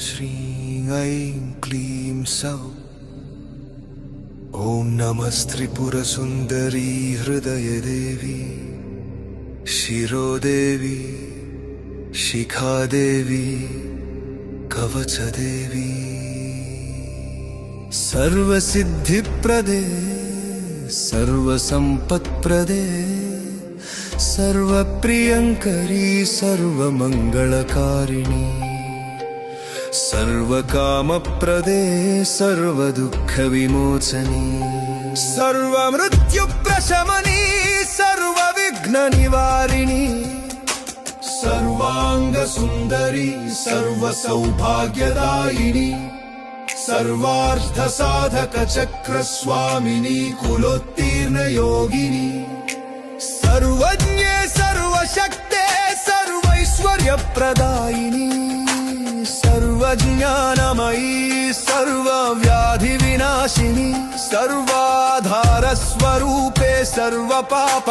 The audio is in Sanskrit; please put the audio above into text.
श्रीं ऐं क्लीं सौः। ॐ नमस्त्रिपुरसुन्दरी हृदयदेवी शिरोदेवी शिखादेवी कवचदेवी। सर्वसिद्धिप्रदे सर्वसम्पत्प्रदे सर्वप्रियङ्करी सर्वमङ्गलकारिणी। सर्वकामप्रदे सर्वदुःखविमोचनी। सर्वमृत्युप्रशमनी सर्वविघ्ननिवारिणी। सर्वाङ्गसुन्दरी सर्वसौभाग्यदायिनी। सर्वार्थसाधकचक्रस्वामिनी कुलोत्तीर्णयोगिनी। सर्वज्ञे सर्वशक्ते सर्वैश्वर्यप्रदायिनी। सर्वज्ञानमयी सर्वव्याधिविनाशिनी। सर्वाधारस्वरूपे सर्वपाप